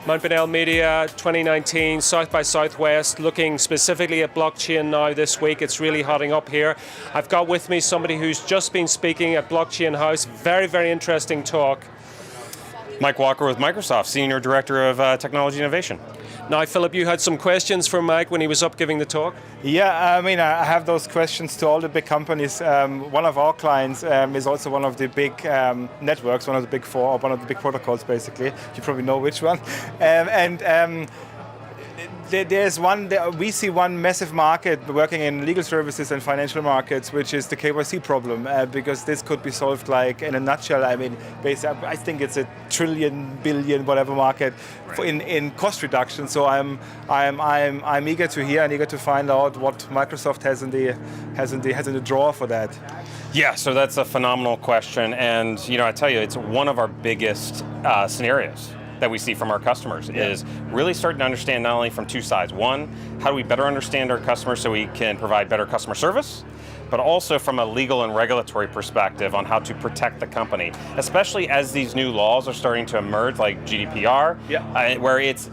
Mount Bonnell Media 2019, South by Southwest, looking specifically at blockchain now this week. It's really hotting up here. I've got with me somebody who's just been speaking at Blockchain House. Very, very interesting talk. Mike Walker with Microsoft, Senior Director of Technology Innovation. Now, Philip, you had some questions for Mike when he was up giving the talk? Yeah, I mean, I have those questions to all the big companies. One of our clients is also one of the big networks, one of the big four, or one of the big protocols, basically. You probably know which one. There's one. We see one massive market working in legal services and financial markets, which is the KYC problem, because this could be solved like in a nutshell. I mean, basically, I think it's a trillion, billion, whatever market in cost reduction. So I'm eager to hear and eager to find out what Microsoft has in the drawer for that. Yeah, so that's a phenomenal question, and I tell you, it's one of our biggest scenarios that we see from our customers is really starting to understand not only from two sides. One, how do we better understand our customers so we can provide better customer service, but also from a legal and regulatory perspective on how to protect the company, especially as these new laws are starting to emerge, like GDPR, where it's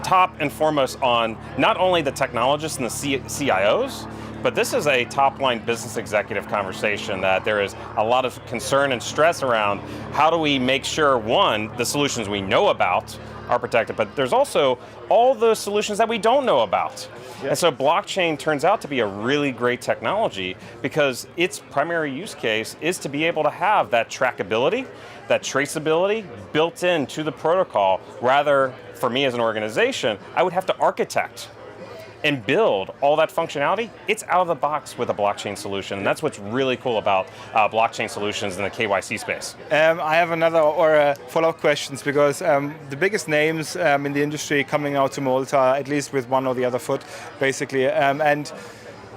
top and foremost on not only the technologists and the CIOs, but this is a top-line business executive conversation that there is a lot of concern and stress around how do we make sure, one, the solutions we know about are protected, but there's also all the solutions that we don't know about. And so blockchain turns out to be a really great technology because its primary use case is to be able to have that trackability, that traceability built into the protocol. Rather, for me as an organization, I would have to architect and build all that functionality. It's out of the box with a blockchain solution. And that's what's really cool about blockchain solutions in the KYC space. I have another follow-up questions because the biggest names in the industry coming out to Malta, at least with one or the other foot, basically.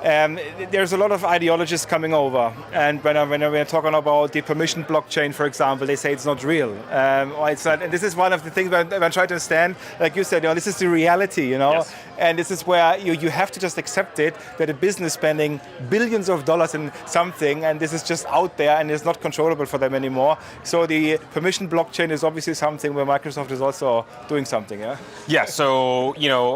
There's a lot of ideologists coming over, and when we're talking about the permission blockchain, for example, they say it's not real. Or it's not, and this is one of the things when I try to understand, like you said, this is the reality, Yes. And this is where you have to just accept it, that a business spending billions of dollars in something, and this is just out there and it's not controllable for them anymore. So the permission blockchain is obviously something where Microsoft is also doing something, Yeah, so,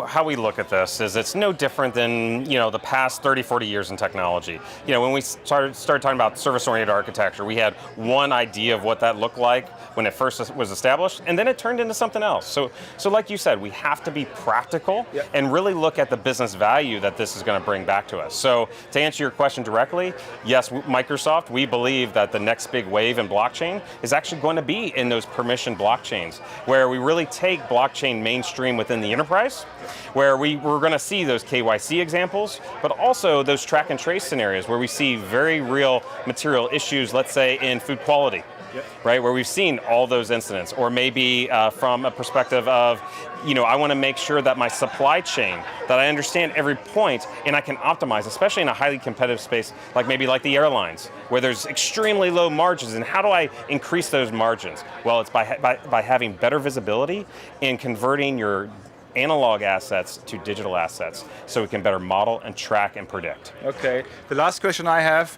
how we look at this is it's no different than, the past 30, 40 years in technology. When we started talking about service-oriented architecture, we had one idea of what that looked like when it first was established, and then it turned into something else. So like you said, we have to be practical and really look at the business value that this is going to bring back to us. So to answer your question directly, yes, Microsoft, we believe that the next big wave in blockchain is actually going to be in those permission blockchains, where we really take blockchain mainstream within the enterprise, where we're going to see those KYC examples, but also those track and trace scenarios where we see very real material issues, let's say in food quality, right? Where we've seen all those incidents, or maybe from a perspective of, I want to make sure that my supply chain, that I understand every point and I can optimize, especially in a highly competitive space, like the airlines, where there's extremely low margins, and how do I increase those margins? Well, it's by having better visibility and converting your analog assets to digital assets so we can better model and track and predict. Okay, the last question I have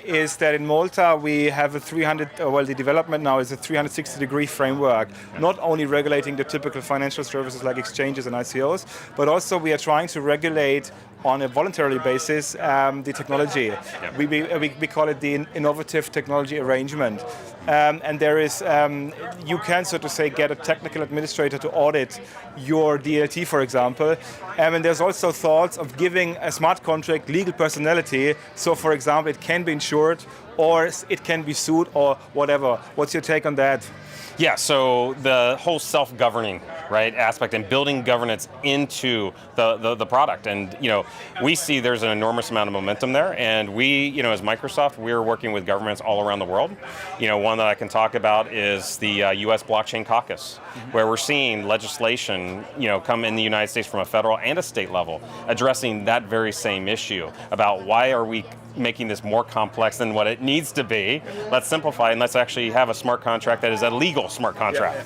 is that in Malta we have the development now is a 360-degree framework, not only regulating the typical financial services like exchanges and ICOs, but also we are trying to regulate on a voluntary basis the technology. We call it the innovative technology arrangement. And there is, you can, so to say, get a technical administrator to audit your DLT, for example. And there's also thoughts of giving a smart contract legal personality. So, for example, it can be insured, or it can be sued, or whatever. What's your take on that? Yeah, so the whole self-governing, aspect and building governance into the product. And, we see there's an enormous amount of momentum there. And we, as Microsoft, we're working with governments all around the world. One that I can talk about is the US Blockchain Caucus, where we're seeing legislation, come in the United States from a federal and a state level, addressing that very same issue about why are we making this more complex than what it needs to be. Let's simplify and let's actually have a smart contract that is a legal smart contract.